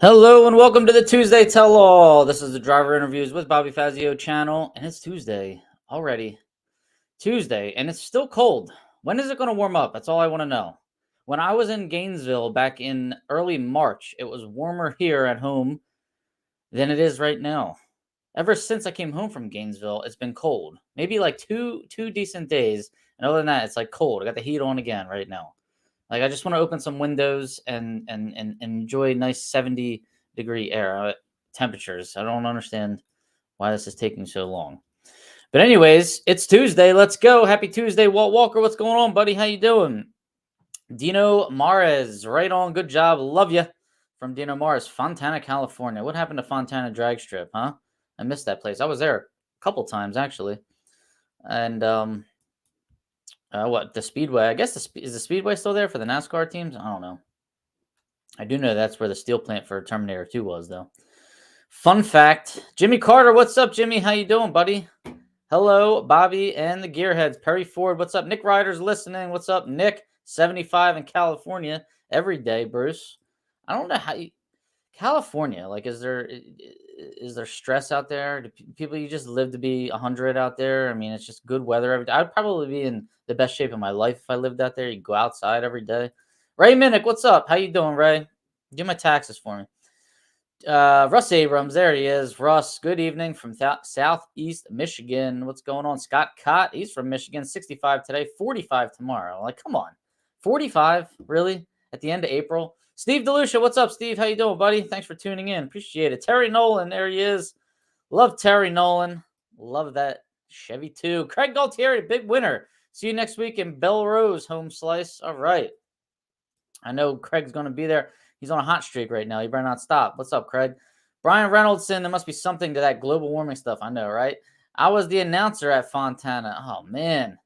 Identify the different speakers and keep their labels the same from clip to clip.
Speaker 1: Hello and welcome to the Tuesday Tell-All. This is the Driver Interviews with Bobby Fazio channel, and it's Tuesday already. Tuesday, and it's still cold. When is it going to warm up? That's all I want to know. When I was in Gainesville back in early March, it was warmer here at home than it is right now. Ever since I came home from Gainesville, it's been cold. Maybe like two decent days, and other than that, it's like cold. I got the heat on again right now. Like I just want to open some windows and enjoy nice 70-degree air temperatures. I don't understand why this is taking so long. But anyways, it's Tuesday. Let's go. Happy Tuesday, Walt Walker. What's going on, buddy? How you doing? Dino Mares, right on. Good job. Love you. From Dino Mares, Fontana, California. What happened to Fontana Drag Strip, huh? I missed that place. I was there a couple times actually. And what, the Speedway? I guess is the Speedway still there for the NASCAR teams? I don't know. I do know that's where the steel plant for Terminator 2 was, though. Fun fact, Jimmy Carter, what's up, Jimmy? How you doing, buddy? Hello, Bobby and the Gearheads. Perry Ford, what's up? Nick Ryder's listening. What's up, Nick? 75 in California every day, Bruce. I don't know how you... California, like, is there stress out there? Do people, you just live to be 100 out there? I mean, it's just good weather every day. I'd probably be in the best shape of my life if I lived out there. You go outside every day. Ray Minnick, what's up? How you doing, Ray? Do my taxes for me. Russ Abrams, there he is. Russ, good evening from Southeast Michigan. What's going on? Scott Cott, he's from Michigan. 65 today, 45 tomorrow. Like, come on. 45? Really? At the end of April? Steve DeLucia, what's up, Steve? How you doing, buddy? Thanks for tuning in. Appreciate it. Terry Nolan, there he is. Love Terry Nolan. Love that Chevy too. Craig Galtieri, big winner. See you next week in Belrose home slice. All right. I know Craig's going to be there. He's on a hot streak right now. He better not stop. What's up, Craig? Brian Reynolds, there must be something to that global warming stuff. I know, right? I was the announcer at Fontana. Oh, man.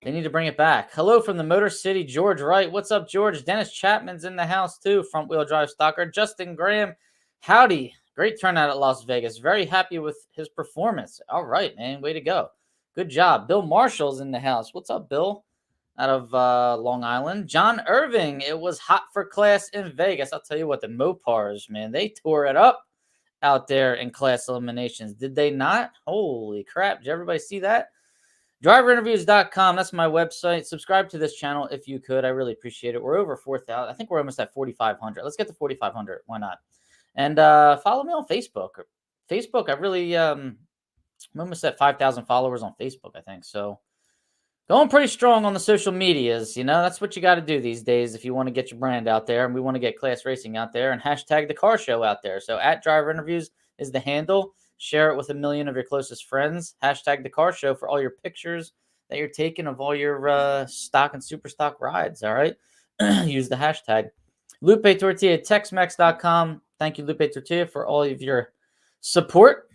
Speaker 1: They need to bring it back. Hello from the Motor City, George Wright. What's up, George? Dennis Chapman's in the house, too. Front-wheel drive stalker. Justin Graham. Howdy. Great turnout at Las Vegas. Very happy with his performance. All right, man. Way to go. Good job. Bill Marshall's in the house. What's up, Bill? Out of Long Island. John Irving. It was hot for class in Vegas. I'll tell you what, the Mopars, man, they tore it up out there in class eliminations. Did they not? Holy crap. Did everybody see that? Driverinterviews.com. That's my website. Subscribe to this channel if you could. I really appreciate it. We're over 4,000. I think we're almost at 4,500. Let's get to 4,500. Why not? And follow me on Facebook. Facebook, I really, I'm almost at 5,000 followers on Facebook, I think. So going pretty strong on the social medias. You know, that's what you got to do these days if you want to get your brand out there. And we want to get class racing out there and hashtag the car show out there. So at Driver Interviews is the handle. Share it with 1 million of your closest friends. Hashtag the car show for all your pictures that you're taking of all your stock and super stock rides. All right. Use the hashtag. Lupe Tortilla, Texmex.com. Thank you, Lupe Tortilla, for all of your support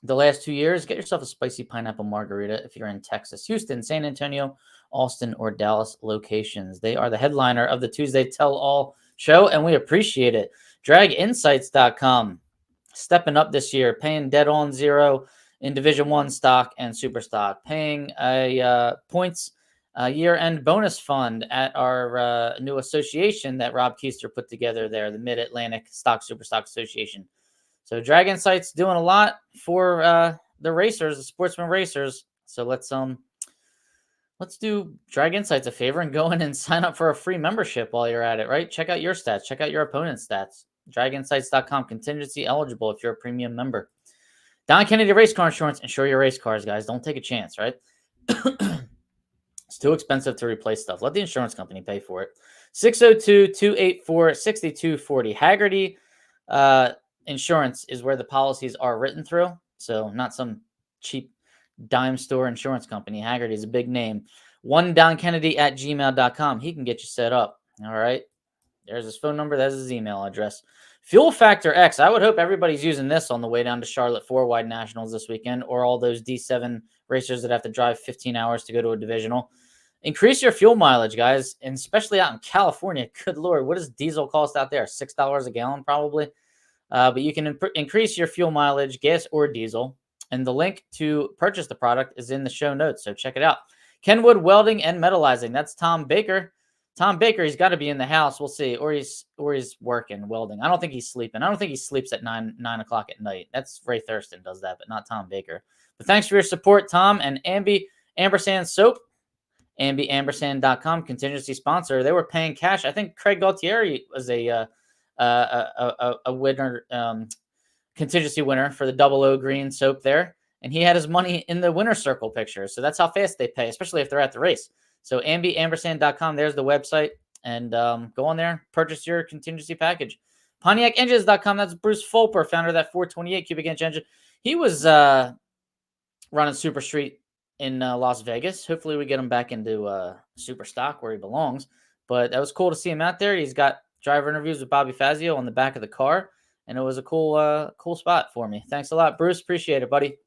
Speaker 1: the last 2 years. Get yourself a spicy pineapple margarita if you're in Texas, Houston, San Antonio, Austin, or Dallas locations. They are the headliner of the Tuesday Tell All show, and we appreciate it. DragInsights.com. Stepping up this year, paying dead on zero in Division 1 stock and super stock, paying a points year-end bonus fund at our new association that Rob Keister put together there, the Mid-Atlantic Stock Super Stock Association. So Drag Insights doing a lot for the racers, the sportsman racers. So let's do Drag Insights a favor and go in and sign up for a free membership while you're at it, right? Check out your stats. Check out your opponent's stats. DragInsights.com. Contingency eligible if you're a premium member. Don Kennedy Race Car Insurance. Insure your race cars, guys. Don't take a chance, right? It's too expensive to replace stuff. Let the insurance company pay for it. 602-284-6240. Haggerty Insurance is where the policies are written through. So not some cheap dime store insurance company. Haggerty is a big name. OneDonKennedy@gmail.com. He can get you set up. All right. There's his phone number. That's his email address. Fuel Factor X. I would hope everybody's using this on the way down to Charlotte 4-wide nationals this weekend, or all those D7 racers that have to drive 15 hours to go to a divisional. Increase your fuel mileage, guys, and especially out in California. Good Lord, what does diesel cost out there? $6 a gallon, probably. But you can increase your fuel mileage, gas or diesel, and the link to purchase the product is in the show notes, so check it out. Kenwood Welding and Metallizing. That's Tom Baker. Tom Baker, he's got to be in the house. We'll see. Or he's working, welding. I don't think he's sleeping. I don't think he sleeps at 9 o'clock at night. That's Ray Thurston does that, but not Tom Baker. But thanks for your support, Tom. And Ampersand Soap, AmbiAmpersand.com, contingency sponsor. They were paying cash. I think Craig Gaultieri was a winner, contingency winner for the 00 green soap there. And he had his money in the winner circle picture. So that's how fast they pay, especially if they're at the race. So AmbiAmpersand.com, there's the website. And go on there, purchase your contingency package. PontiacEngines.com, that's Bruce Fulper, founder of that 428 cubic inch engine. He was running Super Street in Las Vegas. Hopefully we get him back into Super Stock where he belongs. But that was cool to see him out there. He's got driver interviews with Bobby Fazio on the back of the car. And it was a cool spot for me. Thanks a lot, Bruce. Appreciate it, buddy.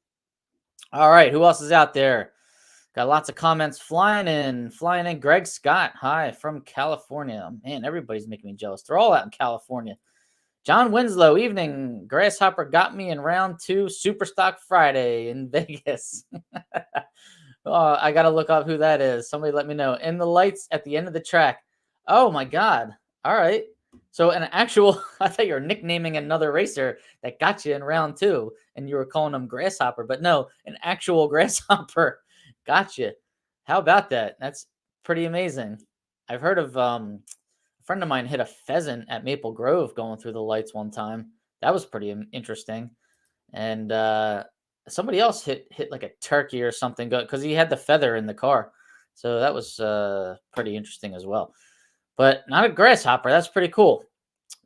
Speaker 1: All right, who else is out there? Got lots of comments flying in. Greg Scott, hi, from California. Man, everybody's making me jealous. They're all out in California. John Winslow, evening. Grasshopper got me in round 2, Super Stock Friday in Vegas. Oh, I got to look up who that is. Somebody let me know. In the lights at the end of the track. Oh, my God. All right. So an actual, I thought you were nicknaming another racer that got you in round 2, and you were calling him Grasshopper. But no, an actual Grasshopper got you. How about that? That's pretty amazing. I've heard of a friend of mine hit a pheasant at Maple Grove going through the lights one time. That was pretty interesting. And somebody else hit like a turkey or something because he had the feather in the car. So that was pretty interesting as well. But not a grasshopper. That's pretty cool.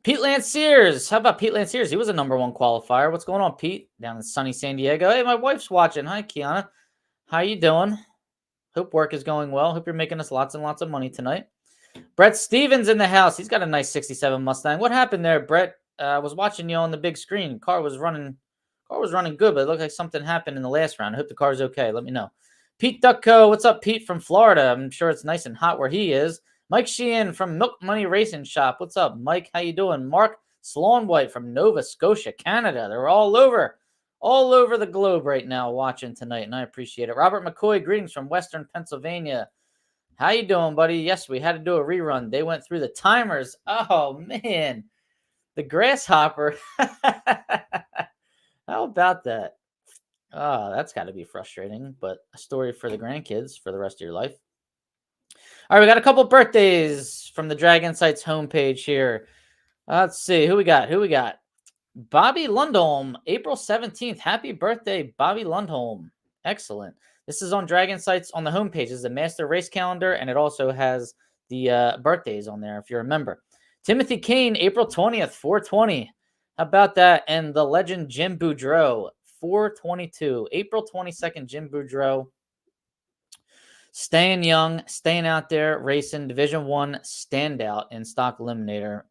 Speaker 1: Pete Lanciers. How about Pete Lanciers? He was a #1 qualifier. What's going on, Pete? Down in sunny San Diego. Hey, my wife's watching. Hi, Kiana. How you doing? Hope work is going well. Hope you're making us lots and lots of money tonight. Brett Stevens in the house. He's got a nice 67 Mustang. What happened there, Brett? I was watching you on the big screen. Car was running good, but it looked like something happened in the last round. I hope the car's okay. Let me know. Pete Ducko. What's up, Pete, from Florida? I'm sure it's nice and hot where he is. Mike Sheehan from Milk Money Racing Shop. What's up, Mike? How you doing? Mark Sloan-White from Nova Scotia, Canada. They're all over the globe right now watching tonight, and I appreciate it. Robert McCoy, greetings from Western Pennsylvania. How you doing, buddy? Yes, we had to do a rerun. They went through the timers. Oh, man. The grasshopper. How about that? Oh, that's got to be frustrating, but a story for the grandkids for the rest of your life. All right, we got a couple birthdays from the Drag Insights homepage here. Let's see. Who we got? Bobby Lundholm, April 17th. Happy birthday, Bobby Lundholm. Excellent. This is on Drag Insights on the homepage. It's a master race calendar, and it also has the birthdays on there, if you remember. Timothy Kane, April 20th, 420. How about that? And the legend Jim Boudreau, 422. April 22nd, Jim Boudreau. Staying young, staying out there, racing Division 1 standout in stock eliminator.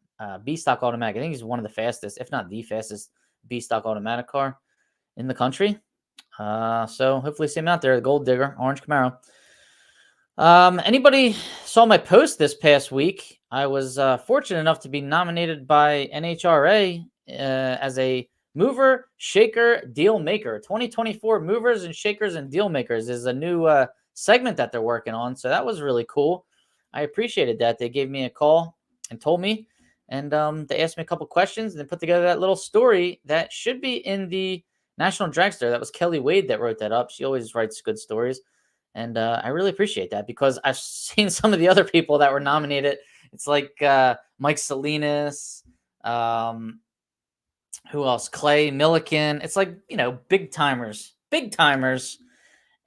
Speaker 1: B-stock automatic. I think he's one of the fastest, if not the fastest, B-stock automatic car in the country. So hopefully see him out there, the Gold Digger, Orange Camaro. Anybody saw my post this past week? I was fortunate enough to be nominated by NHRA as a mover, shaker, deal maker. 2024 Movers and Shakers and Deal Makers is a new segment that they're working on. So that was really cool. I appreciated that. They gave me a call and told me, and they asked me a couple questions and then put together that little story that should be in the National Dragster. That was Kelly Wade that wrote that up. She always writes good stories. And I really appreciate that because I've seen some of the other people that were nominated. It's like Mike Salinas, who else? Clay Milliken. It's like, big timers,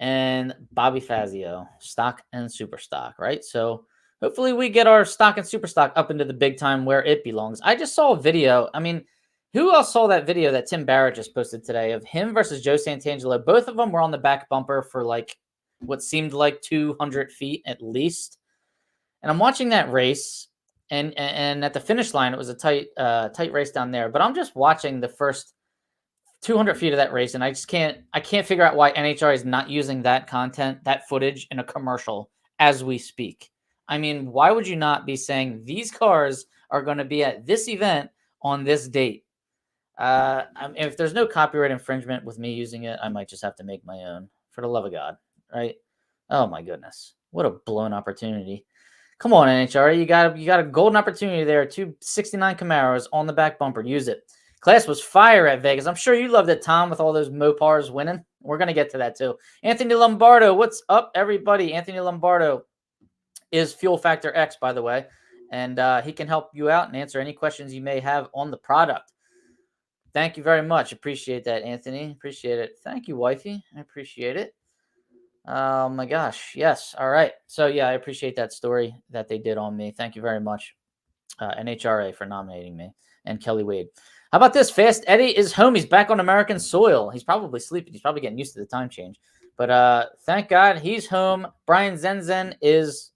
Speaker 1: and Bobby Fazio, stock and super stock, right? So hopefully we get our stock and super stock up into the big time where it belongs. I just saw a video. I mean, who else saw that video that Tim Barrett just posted today of him versus Joe Santangelo? Both of them were on the back bumper for like what seemed like 200 feet at least. And I'm watching that race, and at the finish line, it was a tight race down there. But I'm just watching the first 200 feet of that race, and I can't figure out why NHRA is not using that content, that footage in a commercial as we speak. I mean, why would you not be saying these cars are going to be at this event on this date? If there's no copyright infringement with me using it, I might just have to make my own, for the love of God, right? Oh my goodness. What a blown opportunity. Come on, NHRA. You got a golden opportunity there. 269 Camaros on the back bumper. Use it. Class was fire at Vegas. I'm sure you loved it, Tom, with all those Mopars winning. We're going to get to that, too. Anthony Lombardo, what's up, everybody? Anthony Lombardo is Fuel Factor X, by the way, and he can help you out and answer any questions you may have on the product. Thank you very much. Appreciate that, Anthony. Appreciate it. Thank you, wifey. I appreciate it. Oh, my gosh. Yes. All right. So, yeah, I appreciate that story that they did on me. Thank you very much, NHRA, for nominating me, and Kelly Wade. How about this? Fast Eddie is home. He's back on American soil. He's probably sleeping. He's probably getting used to the time change. But thank God he's home. Brian Zenzen is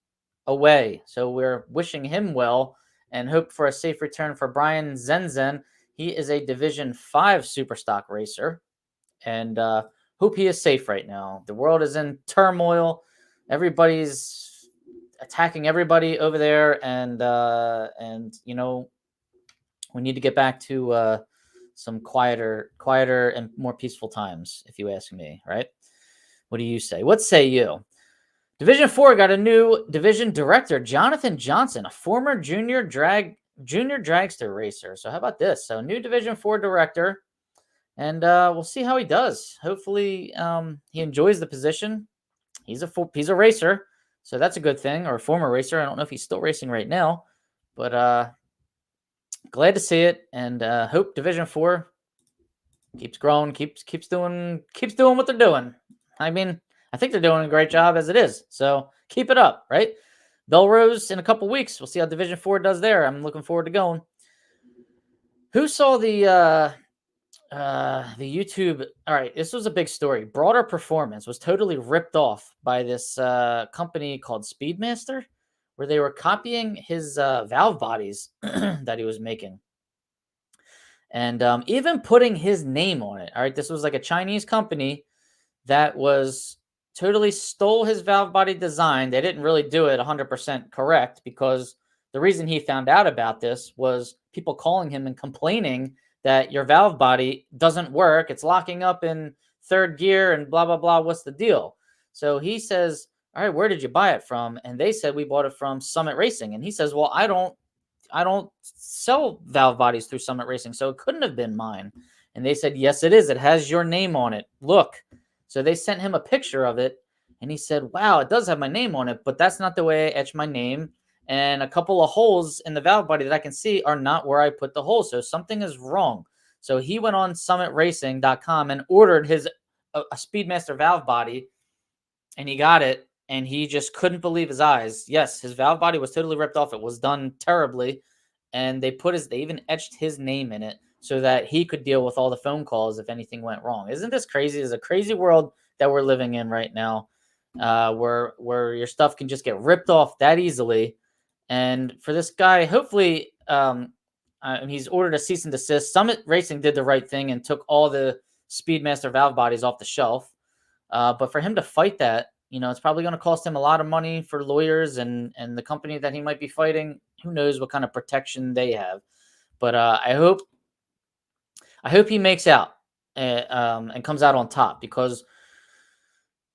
Speaker 1: away. So we're wishing him well and hope for a safe return for Brian Zenzen. He is a Division 5 Superstock racer. And hope he is safe right now. The world is in turmoil. Everybody's attacking everybody over there. And you know, we need to get back to some quieter and more peaceful times, if you ask me, right? What do you say? What say you? Division 4 got a new division director, Jonathan Johnson, a former junior dragster racer. So how about this? So new Division 4 director, and we'll see how he does. Hopefully he enjoys the position. He's a racer, so that's a good thing, or a former racer. I don't know if he's still racing right now, but glad to see it, and hope Division 4 keeps growing, keeps doing what they're doing. I mean, I think they're doing a great job as it is. So keep it up, right? Belrose in a couple weeks. We'll see how Division 4 does there. I'm looking forward to going. Who saw the YouTube? All right, this was a big story. Broader Performance was totally ripped off by this company called Speedmaster, where they were copying his valve bodies that he was making. And even putting his name on it. All right, this was like a Chinese company that was totally stole his valve body design. They didn't really do it 100% correct, because the reason he found out about this was people calling him and complaining that your valve body doesn't work. It's locking up in third gear and blah, blah, blah. What's the deal? So he says, all right, where did you buy it from? And they said, we bought it from Summit Racing. And he says, well, I don't sell valve bodies through Summit Racing, so it couldn't have been mine. And they said, yes, it is. It has your name on it. Look. So they sent him a picture of it, and he said, wow, it does have my name on it, but that's not the way I etched my name. And a couple of holes in the valve body that I can see are not where I put the hole. So something is wrong. So he went on summitracing.com and ordered a Speedmaster valve body, and he got it, and he just couldn't believe his eyes. Yes, his valve body was totally ripped off. It was done terribly, and they even etched his name in it so that he could deal with all the phone calls if anything went wrong. Isn't this crazy? It's a crazy world that we're living in right now, where your stuff can just get ripped off that easily. And for this guy, hopefully, he's ordered a cease and desist. Summit Racing did the right thing and took all the Speedmaster valve bodies off the shelf. But for him to fight that, you know, it's probably going to cost him a lot of money for lawyers and the company that he might be fighting. Who knows what kind of protection they have. But I hope he makes out and comes out on top, because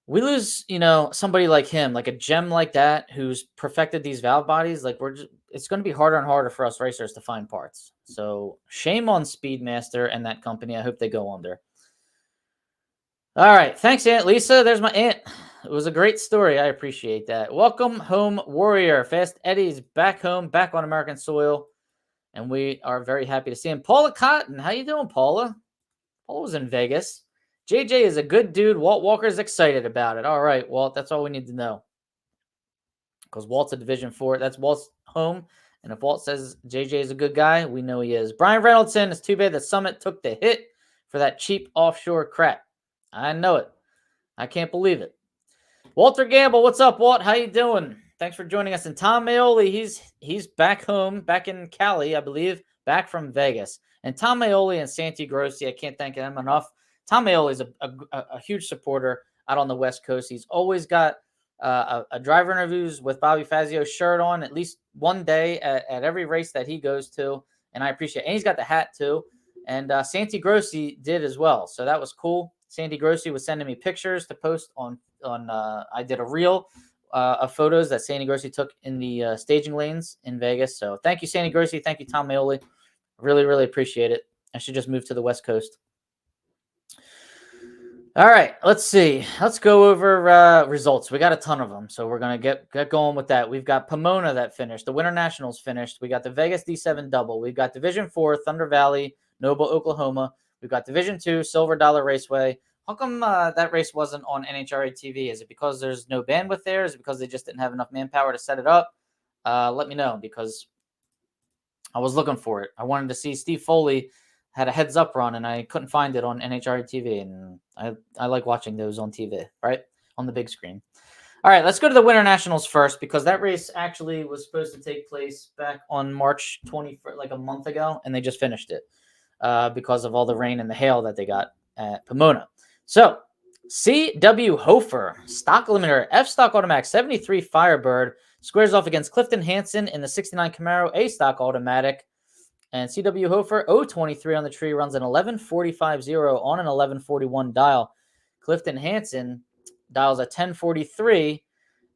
Speaker 1: we lose, you know, somebody like him, like a gem like that, who's perfected these valve bodies. Like it's going to be harder and harder for us racers to find parts. So shame on Speedmaster and that company. I hope they go under. All right. Thanks, Aunt Lisa. There's my aunt. It was a great story. I appreciate that. Welcome home, Warrior. Fast Eddie's back home, back on American soil. And we are very happy to see him. Paula Cotton. How you doing, Paula? Paula was in Vegas. JJ is a good dude. Walt Walker's excited about it. All right, Walt. That's all we need to know. Because Walt's a Division 4. That's Walt's home. And if Walt says JJ is a good guy, we know he is. Brian Reynoldson, it's too bad that Summit took the hit for that cheap offshore crap. I know it. I can't believe it. Walter Gamble, what's up, Walt? How you doing? Thanks for joining us. And Tom Maioli, he's back home, back in Cali, I believe, back from Vegas. And Tom Maioli and Santi Grossi, I can't thank them enough. Tom Maioli is a huge supporter out on the West Coast. He's always got a driver interviews with Bobby Fazio shirt on at least one day at every race that he goes to, and I appreciate it. And he's got the hat too. And Santi Grossi did as well, so that was cool. Santi Grossi was sending me pictures to post on I did a reel of photos that Sandy Grossi took in the staging lanes in Vegas. So thank you, Sandy Grossi. Thank you, Tom Maioli. Really, really appreciate it. I should just move to the West Coast. All right, let's see. Let's go over results. We got a ton of them, so we're going to get going with that. We've got Pomona that finished. The Winternationals finished. We got the Vegas D7 double. We've got Division 4, Thunder Valley, Noble, Oklahoma. We've got Division 2, Silver Dollar Raceway. How come that race wasn't on NHRA TV? Is it because there's no bandwidth there? Is it because they just didn't have enough manpower to set it up? Let me know, because I was looking for it. I wanted to see Steve Foley had a heads up run, and I couldn't find it on NHRA TV, and I like watching those on TV, right? On the big screen. All right, let's go to the Winternationals first, because that race actually was supposed to take place back on March 21st, like a month ago, and they just finished it because of all the rain and the hail that they got at Pomona. So, C.W. Hofer, stock eliminator, F-stock automatic, 73 Firebird, squares off against Clifton Hansen in the 69 Camaro, A-stock automatic. And C.W. Hofer, 023 on the tree, runs an 11.45.0 on an 11.41 dial. Clifton Hansen dials a 10.43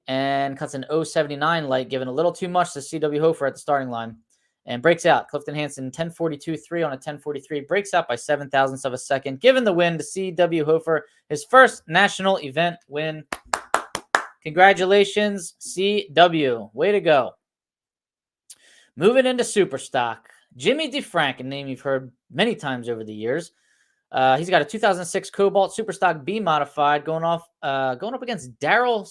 Speaker 1: and cuts an 0.79 light, giving a little too much to C.W. Hofer at the starting line, and breaks out. Clifton Hansen, 10.42.3 on a 10.43, breaks out by 7 thousandths of a second, giving the win to C.W. Hofer, his first national event win. Congratulations, C.W. Way to go. Moving into Superstock. Jimmy DeFrank, a name you've heard many times over the years. He's got a 2006 Cobalt Superstock B modified going up against Daryl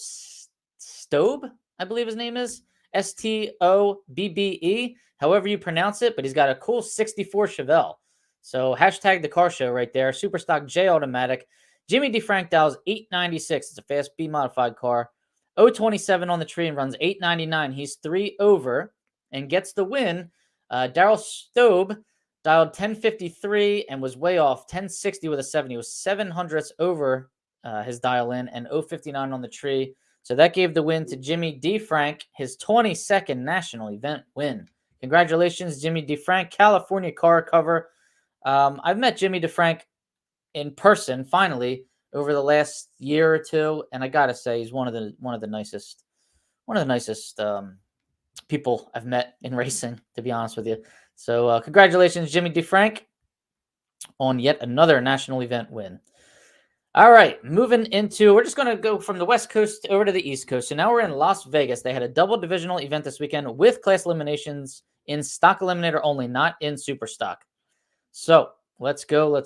Speaker 1: Stobe, I believe his name is. Stobbe, however you pronounce it, but he's got a cool 64 Chevelle. So hashtag the car show right there. Superstock J automatic. Jimmy DeFrank dials 896. It's a fast B modified car. 027 on the tree and runs 899. He's 3 over and gets the win. Daryl Stobe dialed 1053 and was way off, 1060 with a 7. He was 7 hundredths over his dial in and 059 on the tree. So that gave the win to Jimmy DeFrank, his 22nd national event win. Congratulations, Jimmy DeFrank, California car cover. I've met Jimmy DeFrank in person finally over the last year or two, and I gotta say he's one of the nicest people I've met in racing, to be honest with you. So congratulations, Jimmy DeFrank, on yet another national event win. All right, moving into, we're just going to go from the West Coast over to the East Coast. So now we're in Las Vegas. They had a double divisional event this weekend with class eliminations in stock eliminator only, not in super stock. So let's go.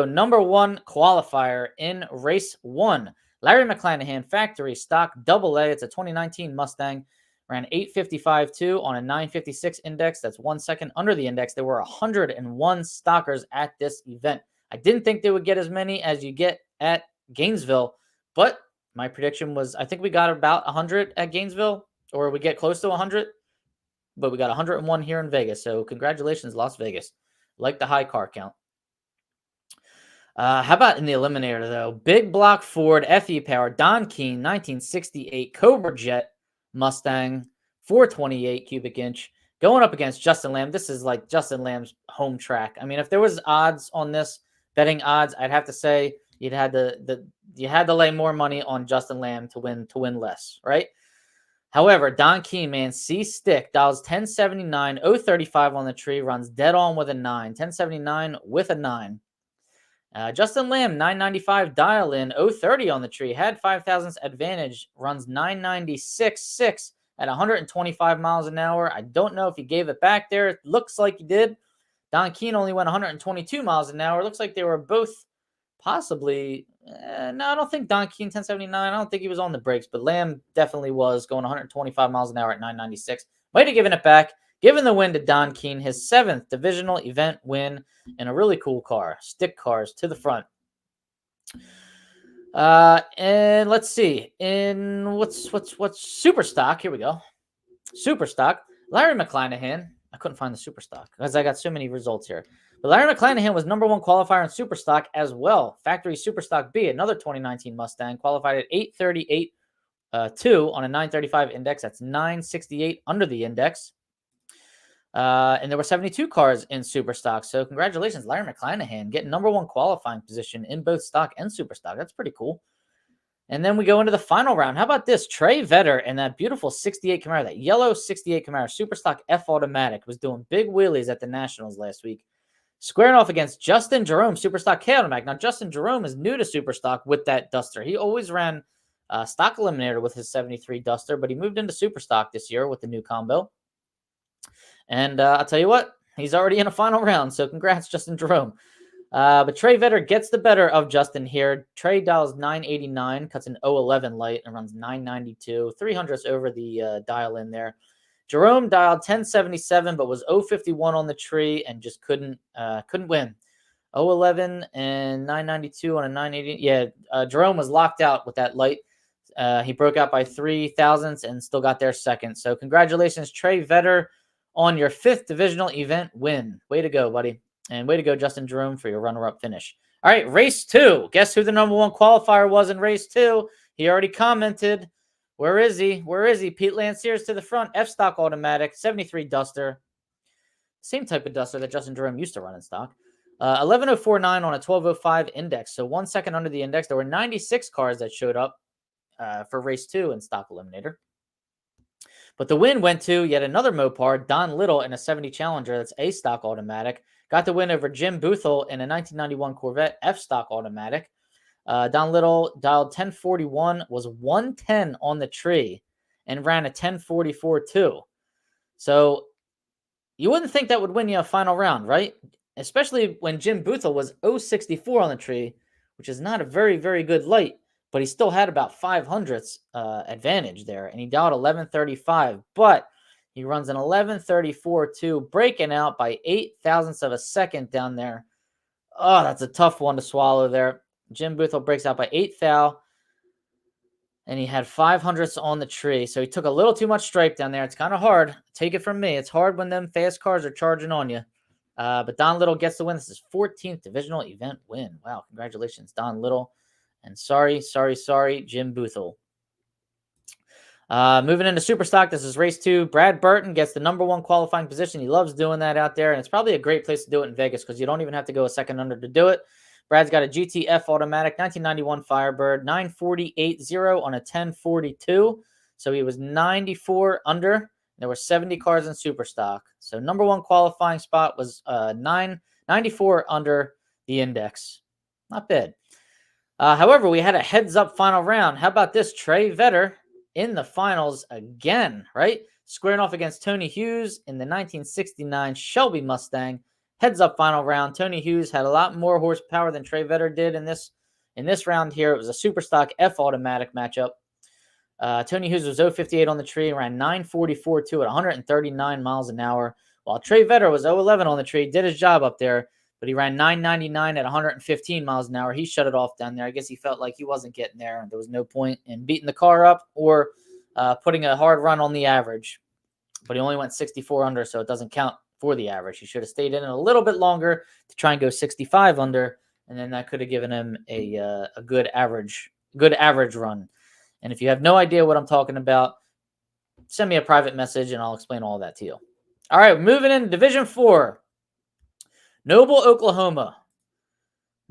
Speaker 1: Number 1 qualifier in race 1. Larry McClanahan, factory stock AA. It's a 2019 Mustang. Ran 855.2 on a 956 index. That's 1 second under the index. There were 101 stockers at this event. I didn't think they would get as many as you get at Gainesville, but my prediction was I think we got about 100 at Gainesville, or we get close to 100, but we got 101 here in Vegas. So congratulations, Las Vegas. Like the high car count. How about in the Eliminator, though? Big block Ford, FE power, Don Keene, 1968 Cobra Jet Mustang, 428 cubic inch, going up against Justin Lamb. This is like Justin Lamb's home track. I mean, if there was odds on this, betting odds, I'd have to say you had to lay more money on Justin Lamb to win less, right? However, Don Keene, man, C-stick, dials 1079, 035 on the tree, runs dead on with a 9, 1079 with a 9. Justin Lamb, 995 dial in, 030 on the tree, had 5 thousandths advantage, runs 996.6 at 125 miles an hour. I don't know if he gave it back there. It looks like he did. Don Keene only went 122 miles an hour. It looks like they were both possibly, no, I don't think Don Keene 1079. I don't think he was on the brakes, but Lamb definitely was going 125 miles an hour at 996. Might have given it back. Giving the win to Don Keene, his 7th divisional event win in a really cool car. Stick cars to the front. And let's see. In what's super stock? Here we go. Super stock. Larry McClanahan. I couldn't find the super stock because I got so many results here. But Larry McClanahan was number 1 qualifier in super stock as well. Factory super stock B, another 2019 Mustang, qualified at 838.2 on a 935 index. That's 968 under the index. And there were 72 cars in super stock. So congratulations, Larry McClanahan, getting number 1 qualifying position in both stock and super stock. That's pretty cool. And then we go into the final round. How about this? Trey Vetter and that beautiful 68 Camaro, that yellow 68 Camaro, Superstock F Automatic, was doing big wheelies at the Nationals last week. Squaring off against Justin Jerome, Superstock K Automatic. Now, Justin Jerome is new to Superstock with that Duster. He always ran stock Eliminator with his 73 Duster, but he moved into Superstock this year with the new combo. And I'll tell you what, he's already in a final round, so congrats, Justin Jerome. But Trey Vetter gets the better of Justin here. Trey dials 989, cuts an 011 light, and runs 992. 300s over the dial in there. Jerome dialed 1077, but was 051 on the tree and just couldn't win. 011 and 992 on a 980. Yeah, Jerome was locked out with that light. He broke out by 3 thousandths and still got there second. So congratulations, Trey Vetter, on your 5th divisional event win. Way to go, buddy. And way to go, Justin Jerome, for your runner-up finish. All right, race 2. Guess who the number 1 qualifier was in race 2? He already commented. Where is he? Where is he? Pete Lanciers to the front. F-Stock Automatic, 73 Duster. Same type of Duster that Justin Jerome used to run in stock. 11.049 on a 12.05 index. So 1 second under the index. There were 96 cars that showed up for race 2 in stock Eliminator. But the win went to yet another Mopar, Don Little, in a 70 Challenger. That's A-Stock Automatic. Got the win over Jim Boothel in a 1991 Corvette F-Stock Automatic. Don Little dialed 1041, was 110 on the tree, and ran a 1044 too. So you wouldn't think that would win you a final round, right? Especially when Jim Boothel was 064 on the tree, which is not a very, very good light, but he still had about 500ths advantage there, and he dialed 1135, but he runs an 1134 too, breaking out by 8 thousandths of a second down there. Oh, that's a tough one to swallow there. Jim Boothel breaks out by 8 thou, and he had 500ths on the tree. So he took a little too much stripe down there. It's kind of hard. Take it from me. It's hard when them fast cars are charging on you. But Don Little gets the win. This is 14th divisional event win. Wow, congratulations, Don Little. And sorry, Jim Boothel. Moving into Superstock, this is race 2. Brad Burton gets the number 1 qualifying position. He loves doing that out there, and it's probably a great place to do it in Vegas because you don't even have to go a second under to do it. Brad's got a GTF Automatic, 1991 Firebird, 948.0 on a 1042. So he was 94 under. There were 70 cars in Superstock. So number 1 qualifying spot was 94 under the index. Not bad. However, we had a heads-up final round. How about this? Trey Vetter in the finals again, right? Squaring off against Tony Hughes in the 1969 Shelby Mustang. Heads-up final round. Tony Hughes had a lot more horsepower than Trey Vetter did in this round here. It was a Superstock F Automatic matchup. Tony Hughes was 058 on the tree and ran 944 too at 139 miles an hour, while Trey Vetter was 011 on the tree, did his job up there, but he ran 999 at 115 miles an hour. He shut it off down there. I guess he felt like he wasn't getting there. There was no point in beating the car up or putting a hard run on the average. But he only went 64 under, so it doesn't count for the average. He should have stayed in it a little bit longer to try and go 65 under, and then that could have given him a good average run. And if you have no idea what I'm talking about, send me a private message, and I'll explain all that to you. All right, moving into Division 4. Noble, Oklahoma.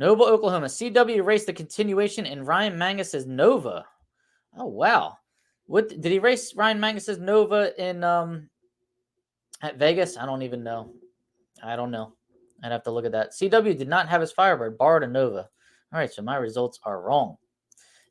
Speaker 1: CW raced the continuation in Ryan Mangus's Nova. Oh, wow. What did he race Ryan Mangus's Nova in at Vegas? I don't even know. I don't know. I'd have to look at that. CW did not have his Firebird, borrowed a Nova. All right, so my results are wrong.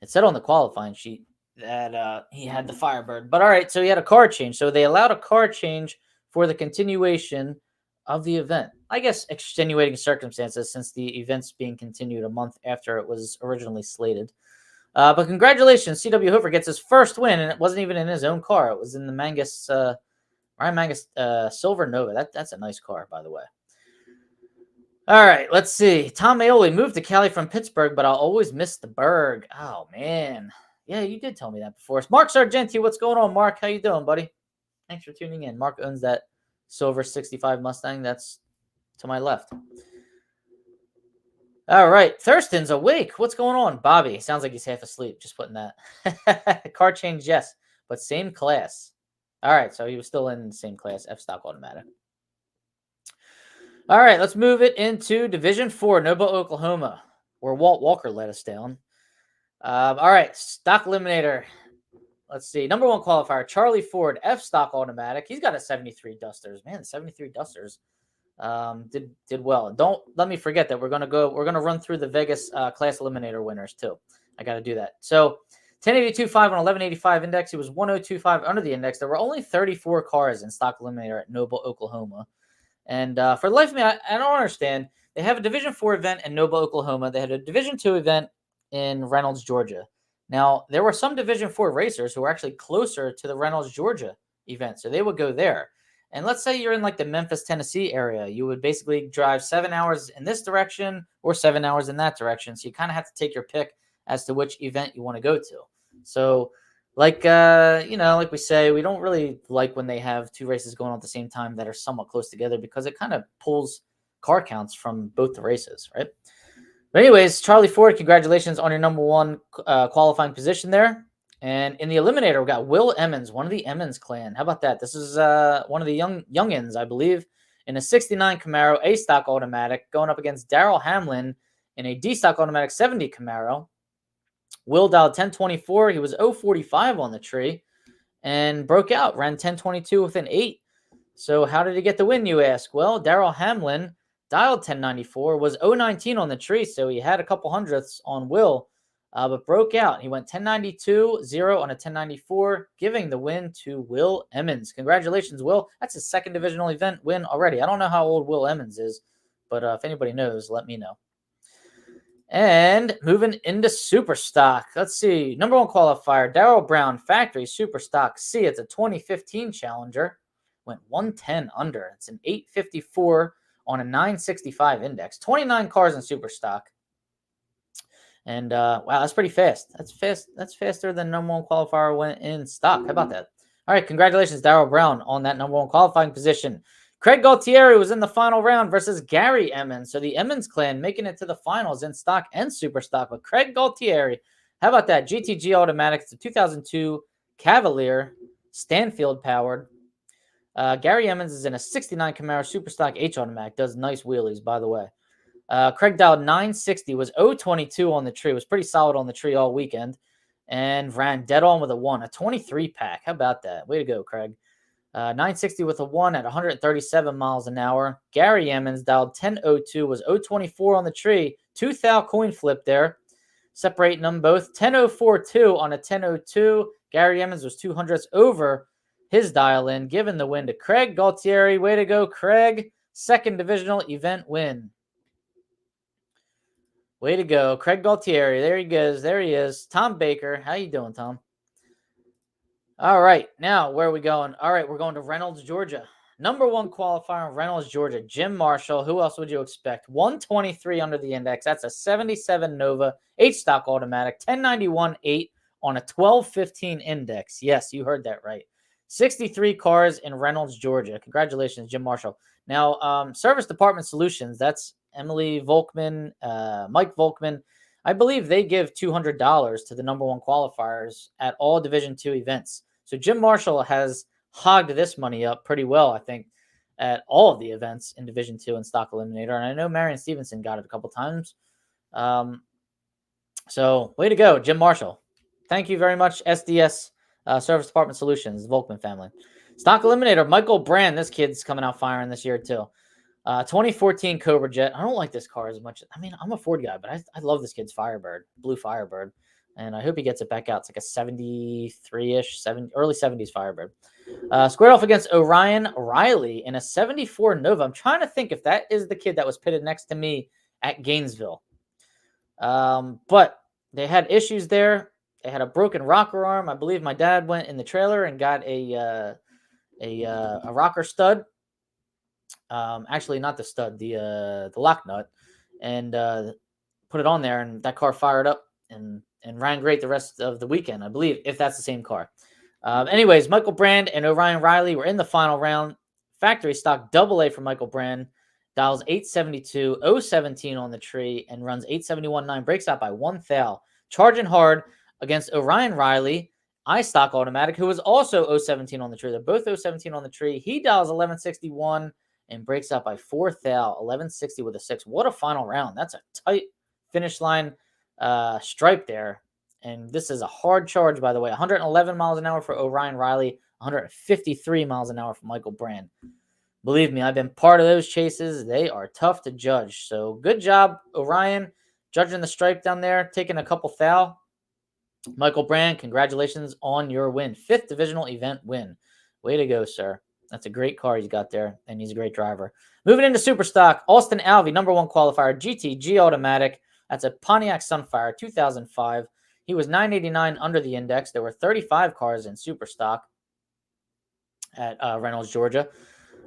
Speaker 1: It said on the qualifying sheet that he had the Firebird. But all right, so he had a car change. So they allowed a car change for the continuation of the event. I guess extenuating circumstances since the event's being continued a month after it was originally slated. But congratulations, C.W. Hoover gets his first win, and it wasn't even in his own car. It was in the Ryan Mangus Silver Nova. That's a nice car, by the way. All right, let's see. Tom Aioli moved to Cali from Pittsburgh, but I'll always miss the Berg. Oh, man. Yeah, you did tell me that before. Mark Sargenti, what's going on, Mark? How you doing, buddy? Thanks for tuning in. Mark owns that silver 65 Mustang. That's to my left. All right. Thurston's awake. What's going on? Bobby. Sounds like he's half asleep. Just putting that. Car change, yes. But same class. All right. So he was still in the same class. F-Stock Automatic. All right. Let's move it into Division 4, Noble, Oklahoma, where Walt Walker let us down. All right, stock eliminator. Let's see. Number one qualifier, Charlie Ford, F stock automatic. He's got a 73 Dusters. Man, 73 Dusters did well. Don't let me forget that we're gonna run through the Vegas class eliminator winners too. I got to do that. So 1082.5 on 1185 index. He was 1025 under the index. There were only 34 cars in stock eliminator at Noble, Oklahoma. And for the life of me, I don't understand. They have a Division 4 event in Noble, Oklahoma. They had a Division 2 event in Reynolds, Georgia. Now, there were some Division 4 racers who were actually closer to the Reynolds, Georgia event, so they would go there. And let's say you're in like the Memphis, Tennessee area. You would basically drive 7 hours in this direction or 7 hours in that direction. So you kind of have to take your pick as to which event you want to go to. So like like we say, we don't really like when they have two races going on at the same time that are somewhat close together because it kind of pulls car counts from both the races, right? But anyways, Charlie Ford, congratulations on your number one qualifying position there. And in the eliminator, we got Will Emmons, one of the Emmons clan. How about that? This is one of the youngins, I believe, in a 69 Camaro A stock automatic, going up against Daryl Hamlin in a D stock automatic 70 Camaro. Will dialed 1024. He was 045 on the tree and broke out, ran 1022 with an 8. So how did he get the win, you ask? Well, Daryl Hamlin dialed 1094, was 019 on the tree, so he had a couple hundredths on Will, but broke out. He went 1092, 0 on a 1094, giving the win to Will Emmons. Congratulations, Will. That's his second divisional event win already. I don't know how old Will Emmons is, but if anybody knows, let me know. And moving into super stock. Let's see. Number one qualifier, Darrell Brown, factory super stock C. It's a 2015 Challenger. Went 110 under. It's an 854 on a 965 index. 29 cars in super stock. And wow, that's pretty fast. That's fast. That's faster than number one qualifier went in stock. How about that? All right, congratulations, Darrell Brown, on that number one qualifying position. Craig Galtieri was in the final round versus Gary Emmons. So the Emmons clan making it to the finals in stock and super stock with Craig Galtieri. How about that? GTG automatic. It's a 2002 Cavalier, Stanfield powered. Gary Emmons is in a 69 Camaro super stock H automatic. Does nice wheelies, by the way. Craig dialed 960, was 022 on the tree. Was pretty solid on the tree all weekend. And ran dead on with a 1, a 23 pack. How about that? Way to go, Craig. 960 with a 1 at 137 miles an hour. Gary Emmons dialed 1002, was 024 on the tree. 2 coin flip there, separating them both. 1004.2 on a 1002. Gary Emmons was 200ths over his dial in, giving the win to Craig Galtieri. Way to go, Craig. Second divisional event win. Way to go, Craig Galtieri. There he goes. There he is. Tom Baker. How you doing, Tom? All right, now where are we going? All right, we're going to Reynolds, Georgia. Number one qualifier in Reynolds, Georgia, Jim Marshall. Who else would you expect? 123 under the index. That's a 77 Nova, 8-stock automatic, 1091.8 on a 1215 index. Yes, you heard that right. 63 cars in Reynolds, Georgia. Congratulations, Jim Marshall. Now, Service Department Solutions, that's Emily Volkman, Mike Volkman. I believe they give $200 to the number one qualifiers at all Division II events. So Jim Marshall has hogged this money up pretty well, I think, at all of the events in Division II and Stock Eliminator. And I know Marion Stevenson got it a couple times. So way to go, Jim Marshall. Thank you very much, SDS Service Department Solutions, Volkman family. Stock Eliminator, Michael Brand. This kid's coming out firing this year too. 2014 Cobra Jet. I don't like this car as much. I mean, I'm a Ford guy, but I love this kid's Firebird, blue Firebird. And I hope he gets it back out. It's like a 73-ish, early 70s Firebird. Squared off against Orion Riley in a 74 Nova. I'm trying to think if that is the kid that was pitted next to me at Gainesville. But they had issues there. They had a broken rocker arm. I believe my dad went in the trailer and got a rocker stud. Actually, not the stud, the lock nut, and put it on there, and that car fired up and ran great the rest of the weekend, I believe, if that's the same car. Anyways, Michael Brand and Orion Riley were in the final round. Factory stock AA for Michael Brand. Dials 872, 017 on the tree, and runs 871.9. Breaks out by 1 thou. Charging hard against Orion Riley, iStock automatic, who was also 017 on the tree. They're both 017 on the tree. He dials 1161 and breaks out by 4 thou. 1160 with a 6. What a final round. That's a tight finish line stripe there. And this is a hard charge, by the way. 111 miles an hour for Orion Riley, 153 miles an hour for Michael Brand. Believe me, I've been part of those chases. They are tough to judge. So good job, Orion, judging the stripe down there, taking a couple foul. Michael Brand, congratulations on your win. 5th divisional event win. Way to go, sir. That's a great car he's got there, and he's a great driver. Moving into Superstock, Austin Alvey, number 1 qualifier, GT-G Automatic. That's a Pontiac Sunfire, 2005. He was 989 under the index. There were 35 cars in Superstock at Reynolds, Georgia.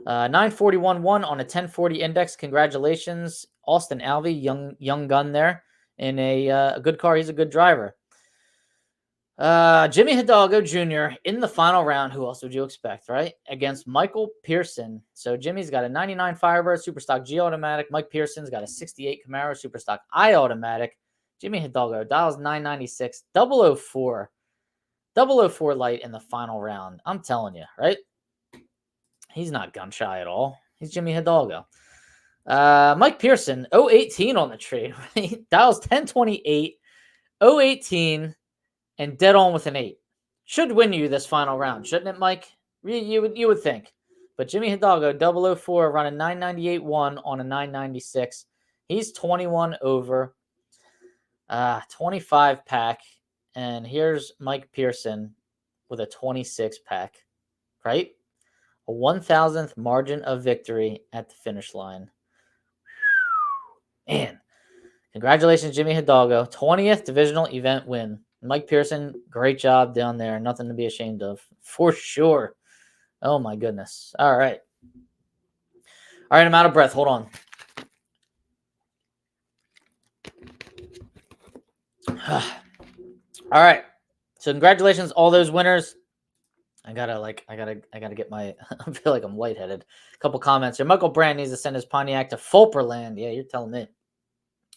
Speaker 1: 941.1 on a 1040 index. Congratulations, Austin Alvey, young gun there, in a good car. He's a good driver. Jimmy Hidalgo Jr. in the final round. Who else would you expect, right? Against Michael Pearson. So Jimmy's got a 99 Firebird Superstock G Automatic. Mike Pearson's got a 68 Camaro Superstock I Automatic. Jimmy Hidalgo dials 996, 004. 004 light in the final round. I'm telling you, right? He's not gun shy at all. He's Jimmy Hidalgo. Mike Pearson, 018 on the trade. Right? Dials 1028, 018, and dead on with an 8. Should win you this final round, shouldn't it, Mike? You would think. But Jimmy Hidalgo, 004, running 998.1 on a 996. He's 21 over. 25 pack. And here's Mike Pearson with a 26 pack, right? A 1,000th margin of victory at the finish line. Man, congratulations, Jimmy Hidalgo. 20th divisional event win. Mike Pearson, great job down there. Nothing to be ashamed of, for sure. Oh, my goodness. All right. All right, I'm out of breath. Hold on. All right. So congratulations, all those winners. I gotta get my. I feel like I'm lightheaded. A couple comments here. Michael Brand needs to send his Pontiac to Fulperland. Yeah, you're telling me.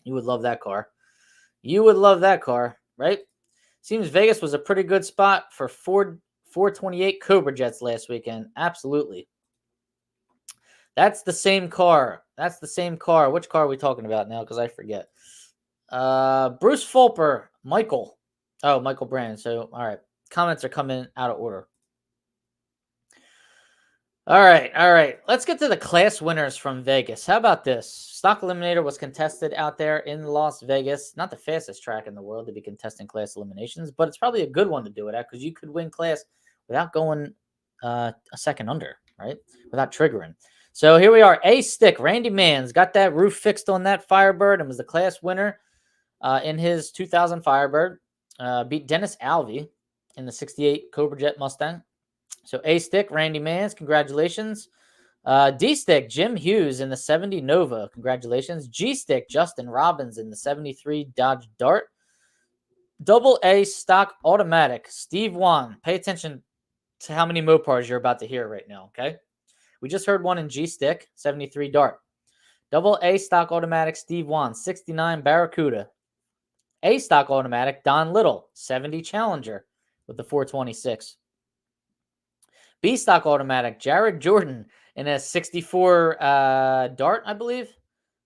Speaker 1: You would love that car. You would love that car, right? Seems Vegas was a pretty good spot for 428 Cobra Jets last weekend. Absolutely. That's the same car. That's the same car. Which car are we talking about now? Because I forget. Bruce Fulper, Michael. Oh, Michael Brand. So, all right. Comments are coming out of order. All right. Let's get to the class winners from Vegas. How about this? Stock Eliminator was contested out there in Las Vegas. Not the fastest track in the world to be contesting class eliminations, but it's probably a good one to do it at because you could win class without going a second under, right? Without triggering. So here we are. A-Stick, Randy Manns got that roof fixed on that Firebird and was the class winner in his 2000 Firebird. Beat Dennis Alvey in the 68 Cobra Jet Mustang. So A-Stick, Randy Manns, congratulations. D-Stick, Jim Hughes in the 70 Nova, congratulations. G-Stick, Justin Robbins in the 73 Dodge Dart. Double A Stock Automatic, Steve Wan. Pay attention to how many Mopars you're about to hear right now, okay? We just heard one in G-Stick, 73 Dart. Double A Stock Automatic, Steve Wan, 69 Barracuda. A Stock Automatic, Don Little, 70 Challenger with the 426. B Stock Automatic, Jared Jordan in a 64 Dart, I believe.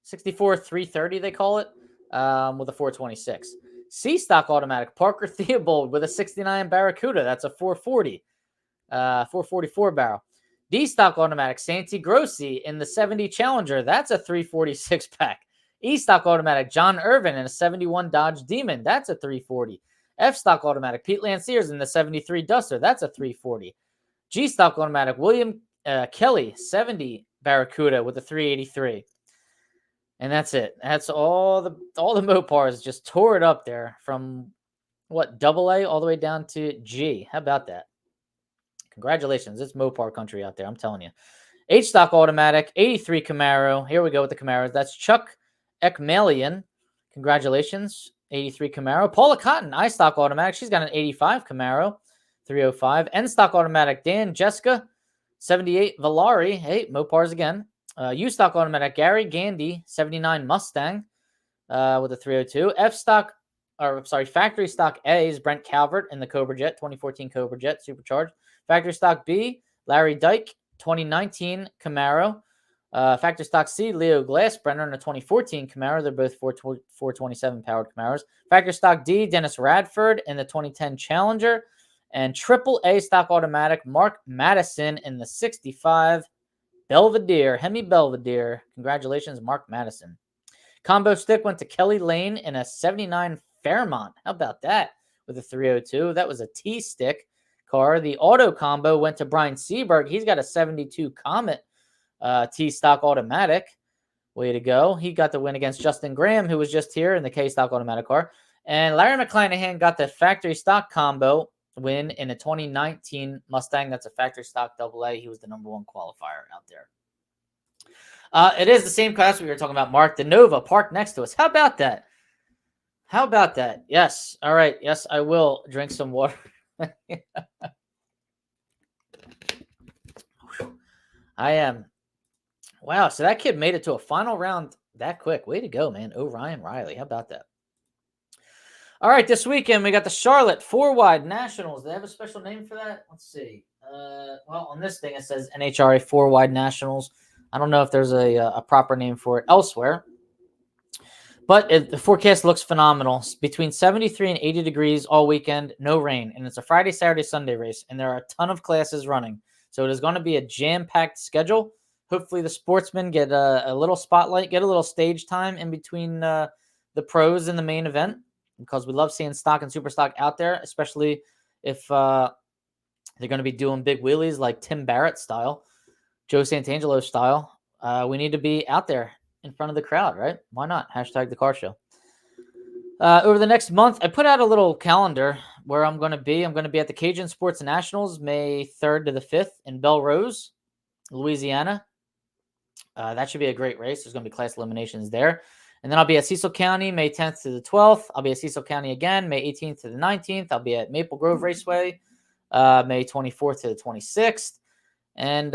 Speaker 1: 64 330, they call it, with a 426. C Stock Automatic, Parker Theobald with a 69 Barracuda. That's a 440, 444 barrel. D Stock Automatic, Santi Grossi in the 70 Challenger. That's a 346 pack. E Stock Automatic, John Irvin in a 71 Dodge Demon. That's a 340. F Stock Automatic, Pete Lanciers in the 73 Duster. That's a 340. G Stock Automatic, William Kelly, 70 Barracuda with a 383. And that's it. That's all the Mopars just tore it up there from what, double A all the way down to G. How about that? Congratulations. It's Mopar country out there. I'm telling you. H Stock Automatic, 83 Camaro. Here we go with the Camaros. That's Chuck Ekmalian. Congratulations. 83 Camaro. Paula Cotton, I Stock Automatic. She's got an 85 Camaro. 305. N Stock Automatic, Dan Jessica. 78 Valari. Hey, Mopars again. U Stock Automatic, Gary Gandy. 79 Mustang with a 302. Factory Stock A is Brent Calvert in the Cobra Jet. 2014 Cobra Jet Supercharged. Factory Stock B, Larry Dyke. 2019 Camaro. Factory Stock C, Leo Glassbrenner in a 2014 Camaro. They're both 427 powered Camaros. Factory Stock D, Dennis Radford in the 2010 Challenger. And Triple A Stock Automatic, Mark Madison in the 65 Belvedere, Hemi Belvedere. Congratulations, Mark Madison. Combo stick went to Kelly Lane in a 79 Fairmont. How about that? With a 302. That was a T stick car. The auto combo went to Brian Seberg. He's got a 72 Comet T stock automatic. Way to go. He got the win against Justin Graham, who was just here in the K stock automatic car. And Larry McClanahan got the factory stock combo win in a 2019 Mustang. That's a factory stock AA. He was the #1 qualifier out there. It is the same class we were talking about, Mark. The Nova parked next to us. How about that? How about that? Yes. All right. Yes, I will drink some water. I am. Wow. So that kid made it to a final round that quick. Way to go, man. Ryan Riley. How about that? All right. This weekend, we got the Charlotte 4-Wide Nationals. Do they have a special name for that? Let's see. Well, on this thing, it says NHRA 4-Wide Nationals. I don't know if there's a proper name for it elsewhere. But the forecast looks phenomenal. Between 73 and 80 degrees all weekend, no rain. And it's a Friday, Saturday, Sunday race. And there are a ton of classes running. So it is going to be a jam-packed schedule. Hopefully the sportsmen get a little spotlight, get a little stage time in between the pros and the main event. Because we love seeing stock and super stock out there, especially if they're going to be doing big wheelies like Tim Barrett style, Joe Santangelo style. We need to be out there in front of the crowd, right? Why not? Hashtag the car show. Over the next month, I put out a little calendar where I'm going to be. I'm going to be at the Cajun Sports Nationals, May 3rd to the 5th in Belrose, Louisiana. That should be a great race. There's going to be class eliminations there. And then I'll be at Cecil County, May 10th to the 12th. I'll be at Cecil County again, May 18th to the 19th. I'll be at Maple Grove Raceway, May 24th to the 26th. And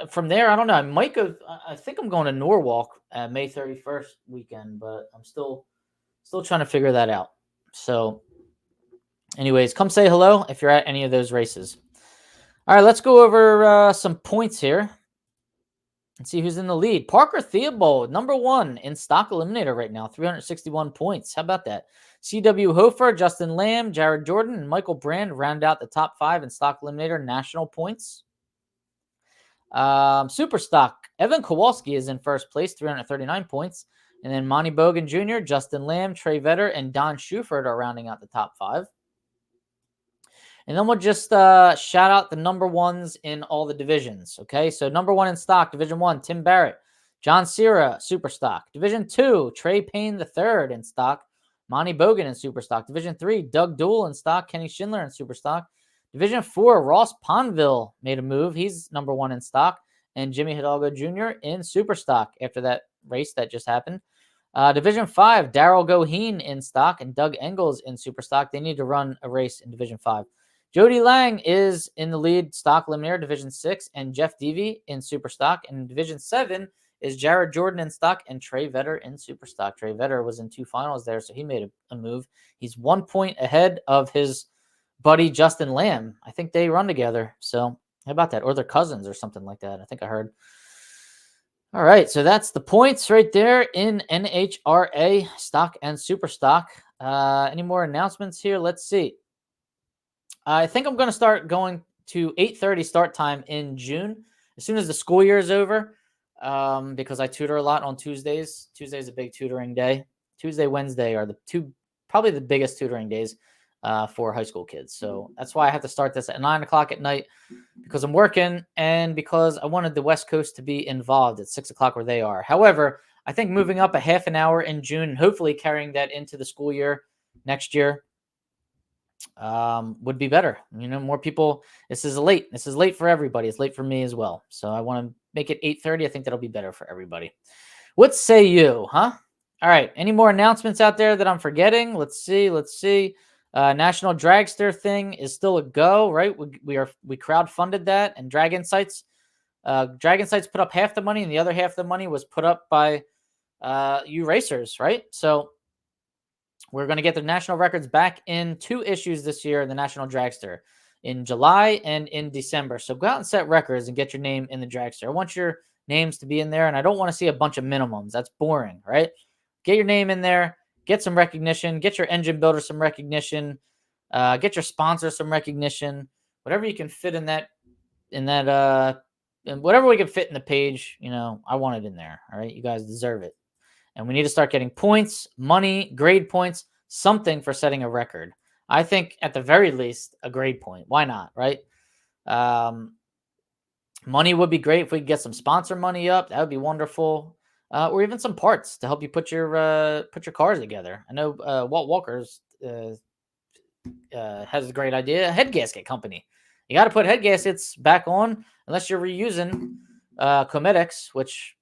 Speaker 1: from there, I don't know. I might go. I think I'm going to Norwalk May 31st weekend, but I'm still trying to figure that out. So, anyways, come say hello if you're at any of those races. All right, let's go over some points here and see who's in the lead. Parker Theobald, #1 in stock eliminator right now, 361 points. How about that? C.W. Hofer, Justin Lamb, Jared Jordan, and Michael Brand round out the top 5 in stock eliminator national points. Super stock, Evan Kowalski is in first place, 339 points. And then Monty Bogan Jr., Justin Lamb, Trey Vetter, and Don Schuford are rounding out the top 5. And then we'll just shout out the #1s in all the divisions. Okay, so #1 in stock, Division 1, Tim Barrett, John Cera, super stock. Division 2, Trey Payne III in stock, Monty Bogan in super stock. Division 3, Doug Dool in stock, Kenny Schindler in super stock. Division 4, Ross Ponville made a move. He's #1 in stock. And Jimmy Hidalgo Jr. in super stock after that race that just happened. Division 5, Daryl Goheen in stock and Doug Engels in super stock. They need to run a race in Division 5. Jody Lang is in the lead stock eliminator, Division 6, and Jeff Devey in super stock. And Division 7 is Jared Jordan in stock and Trey Vetter in super stock. Trey Vetter was in 2 finals there, so he made a move. He's 1 point ahead of his buddy Justin Lamb. I think they run together. So how about that? Or they're cousins or something like that. I think I heard. All right. So that's the points right there in NHRA stock and super stock. Any more announcements here? Let's see. I think I'm going to start going to 8:30 start time in June as soon as the school year is over, because I tutor a lot on Tuesdays. Tuesday is a big tutoring day. Tuesday, Wednesday are probably the biggest tutoring days for high school kids. So that's why I have to start this at 9 o'clock at night, because I'm working and because I wanted the West Coast to be involved at 6 o'clock where they are. However, I think moving up a half an hour in June and hopefully carrying that into the school year next year would be better. You know, more people. This is late for everybody. It's late for me as well. So I want to make it 8:30. I think that'll be better for everybody. What say you, huh? All right. Any more announcements out there that I'm forgetting? Let's see. National Dragster thing is still a go, right? We crowdfunded that, and Drag Insights put up half the money, and the other half of the money was put up by you racers, right? So we're going to get the national records back in 2 issues this year in the National Dragster. in July and in December. So go out and set records and get your name in the dragster. I want your names to be in there, and I don't want to see a bunch of minimums. That's boring, right? Get your name in there, get some recognition, get your engine builder some recognition, get your sponsor some recognition, whatever you can fit in and whatever we can fit in the page, I want it in there. All right. You guys deserve it. And we need to start getting points, money, grade points, something for setting a record. I think at the very least, a grade point. Why not? Right. Money would be great if we could get some sponsor money up. That would be wonderful. Or even some parts to help you put your cars together. I know Walt Walker's has a great idea. A head gasket company. You got to put head gaskets back on unless you're reusing Comedics, which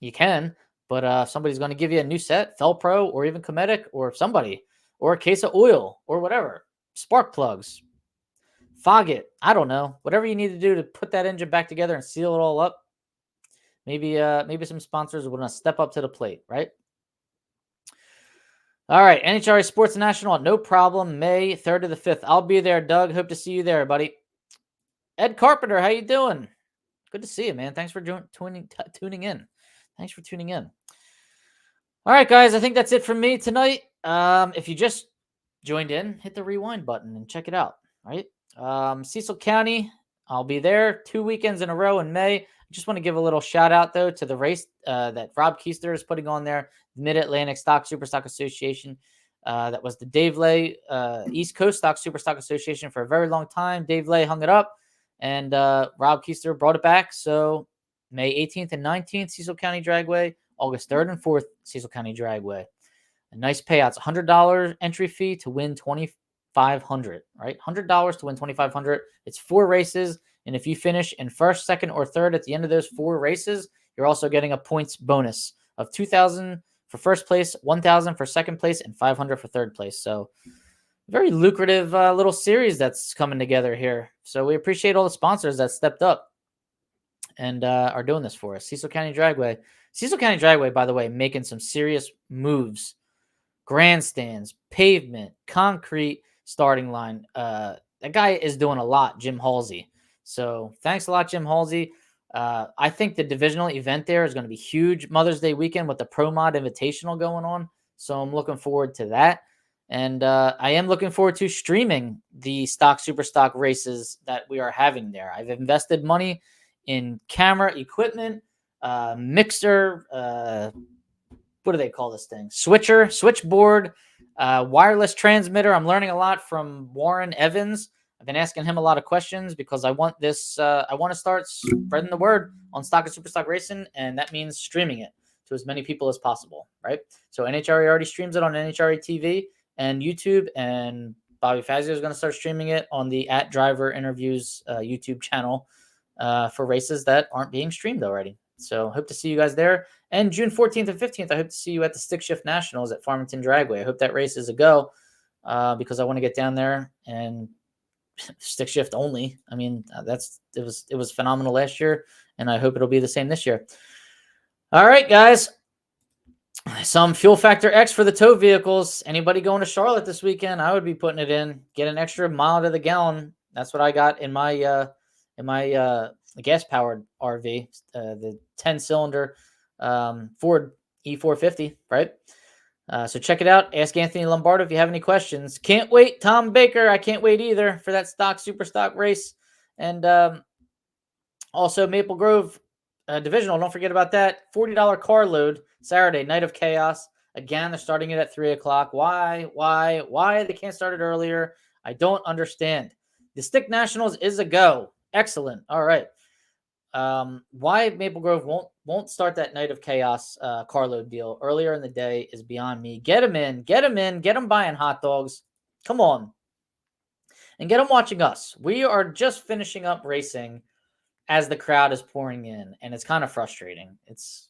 Speaker 1: you can. But if somebody's going to give you a new set, Felpro or even Cometic or somebody, or a case of oil or whatever, spark plugs, fog it. I don't know. Whatever you need to do to put that engine back together and seal it all up. Maybe some sponsors will want to step up to the plate, right? All right, NHRA Sports National, no problem. May 3rd to the 5th. I'll be there, Doug. Hope to see you there, buddy. Ed Carpenter, how you doing? Good to see you, man. Thanks for tuning in. Thanks for tuning in. All right, guys, I think that's it from me tonight. If you just joined in, hit the rewind button and check it out, right? Cecil County, I'll be there 2 weekends in a row in May. I just want to give a little shout out, though, to the race that Rob Keister is putting on there, Mid-Atlantic Super Stock Association. That was the Dave Lay East Coast Super Stock Association for a very long time. Dave Lay hung it up, and Rob Keister brought it back. So May 18th and 19th, Cecil County Dragway. August 3rd and 4th, Cecil County Dragway. A nice payouts, $100 entry fee to win $2,500, right? $100 to win $2,500. It's 4 races, and if you finish in first, second, or third at the end of those 4 races, you're also getting a points bonus of $2,000 for first place, $1,000 for second place, and $500 for third place. So very lucrative little series that's coming together here. So we appreciate all the sponsors that stepped up and are doing this for us. Cecil County Dragway. Cecil County Dragway, by the way, making some serious moves. Grandstands, pavement, concrete starting line. That guy is doing a lot, Jim Halsey. So thanks a lot, Jim Halsey. I think the divisional event there is going to be huge. Mother's Day weekend with the Pro Mod Invitational going on. So I'm looking forward to that. And I am looking forward to streaming the Super Stock races that we are having there. I've invested money in camera equipment, mixer, what do they call this thing? Switchboard, wireless transmitter. I'm learning a lot from Warren Evans. I've been asking him a lot of questions because I want this. I want to start spreading the word on Stock and Super Stock Racing, and that means streaming it to as many people as possible, right? So NHRA already streams it on NHRA TV and YouTube, and Bobby Fazio is going to start streaming it on the @Driver Interviews YouTube channel for races that aren't being streamed already. So hope to see you guys there. And June 14th and 15th, I hope to see you at the Stick Shift Nationals at Farmington Dragway. I hope that race is a go because I want to get down there and stick shift only. I mean, it was phenomenal last year, and I hope it'll be the same this year. All right, guys. Some Fuel Factor X for the tow vehicles. Anybody going to Charlotte this weekend? I would be putting it in. Get an extra mile to the gallon. That's what I got in my gas-powered RV, the 10-cylinder Ford E450, right? So check it out. Ask Anthony Lombardo if you have any questions. Can't wait. Tom Baker, I can't wait either for that Super Stock race. And also Maple Grove Divisional. Don't forget about that. $40 car load Saturday, Night of Chaos. Again, they're starting it at 3 o'clock. Why they can't start it earlier? I don't understand. The Stick Nationals is a go. Excellent. All right. Why Maple Grove won't start that Night of Chaos carload deal earlier in the day is beyond me. Get them in, get them buying hot dogs. Come on. And get them watching us. We are just finishing up racing as the crowd is pouring in, and it's kind of frustrating. It's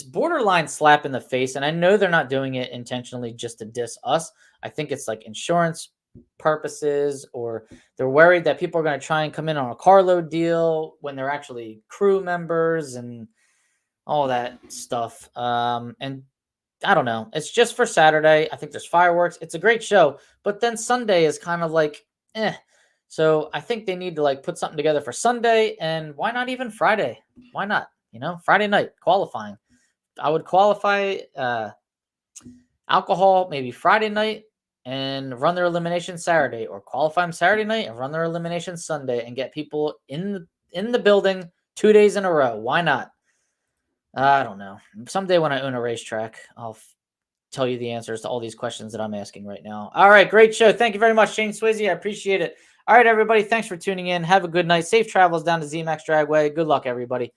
Speaker 1: borderline slap in the face, and I know they're not doing it intentionally just to diss us. I think it's like insurance purposes, or they're worried that people are going to try and come in on a carload deal when they're actually crew members and all that stuff. And I don't know. It's just for Saturday. I think there's fireworks. It's a great show, but then Sunday is kind of like, So I think they need to like put something together for Sunday, and why not even Friday? Why not? You know, Friday night qualifying. I would qualify alcohol maybe Friday night and run their elimination Saturday, or qualify them Saturday night and run their elimination Sunday, and get people in the building 2 days in a row. Why not? I don't know. Someday when I own a racetrack, I'll tell you the answers to all these questions that I'm asking right now. All right, great show. Thank you very much, Shane Swayze. I appreciate it. All right, everybody. Thanks for tuning in. Have a good night. Safe travels down to ZMAX Dragway. Good luck, everybody.